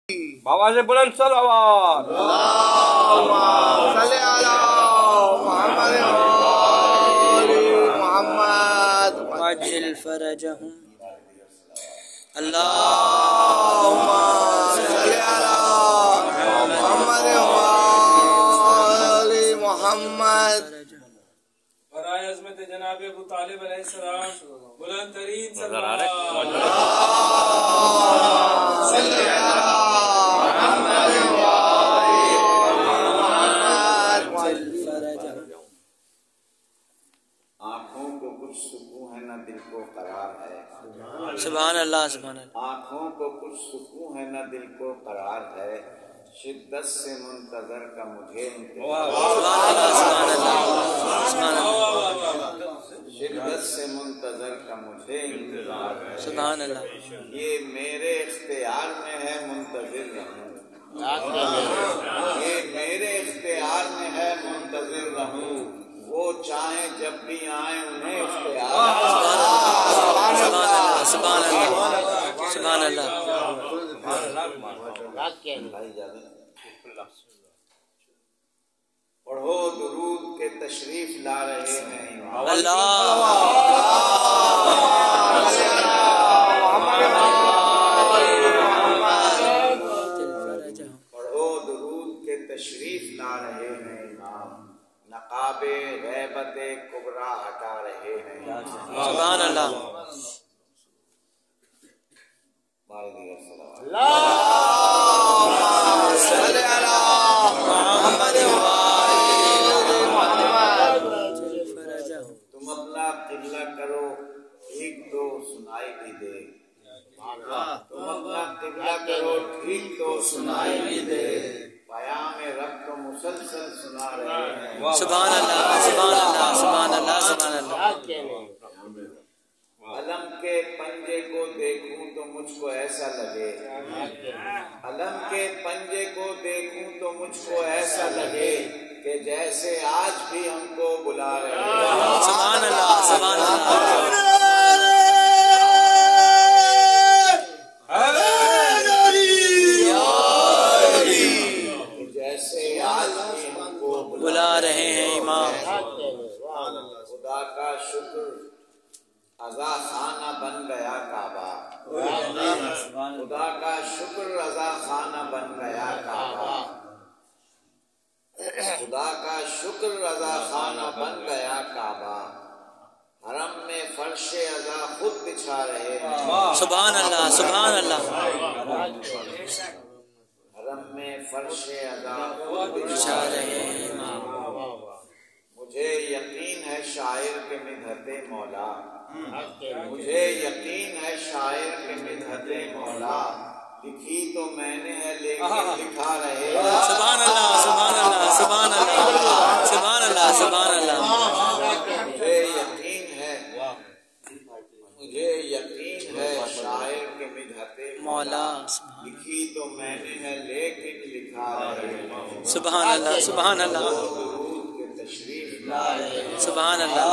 बाबा से बुलंद सलावत। सल्ले अला मुहम्मद मुहम्मद वअज्जिल फरजहुम। अल्लाहुम्मा सल्ले अला मुहम्मद मुहम्मद। बराए अज़मत जनाब अबू तालिब अलैहिस्सलाम बुलंद तरीन सलावत। सल्ले अला आँखों को कुछ सुकून है न दिल को करार है। सुभान अल्लाह सुभान अल्लाह। आँखों को कुछ सुकून है न दिल को करार है। शिद्दत से मुंतजर का मुझे इंतजार। शिद्दत से मुंतजर का मुझे इंतजार है। सुभान अल्लाह। ये मेरे इख्तियार में है मुंतजिर रहूं। ये मेरे इख्तियार में है मुंतजिर रहूं। वो चाहे जब भी आए उन्हें इख्तियार। सुभान अल्लाह सुभान अल्लाह। पढ़ो दुरूद के तशरीफ ला रहे हैं पढ़ो दुरूद के तशरीफ ला रहे हैं इमाम। नकाबे गैबते कुबरा हटा रहे हैं। सुभान अल्लाह। तुम अपना किबला करो ठीक तो सुनाई भी दे। तुम अपना किबला करो ठीक तो सुनाई भी दे। पयाम रब को मुसलसल सुना रहे हैं। सुभान अल्लाह सुभान अल्लाह सुभान अल्लाह सुभान अल्लाह। अलम के पंजे को देखूं तो मुझको ऐसा लगे। अलम के पंजे को देखूं तो मुझको ऐसा लगे कि जैसे आज भी हमको बुला रहे हैं। सुभान अल्लाह सुभान अल्लाह। जैसे आज भी हमको बुला रहे हैं इमाम। खुदा का शुक्र अज़ा खाना बन गया काबा। खुदा का शुक्र अज़ा खाना बन गया काबा। खुदा का शुक्र रज़ा खाना बन गया काबा। हरम में फर्शे अज़ा खुद बिछा रहे हैं। सुभान अल्लाह सुभान अल्लाह। हरम में फर्शे अज़ा खुद बिछा रहे हैं। मुझे यकीन है शायर के मिन्हते मौला। मुझे यकीन है शायर के मिन्हते मौला। लिखी तो मैंने है लेकिन लिखा रहे। सुभान अल्लाह सुभान अल्लाह सुभान अल्लाह सुभान अल्लाह सुभान अल्लाह। मुझे यकीन है शायर के मिन्हते मौला। लिखी तो मैंने है लेकिन लिखा रहे। सुभान अल्लाह सुभान अल्लाह दुरूद के तशरीफ लाए। सुभान अल्लाह।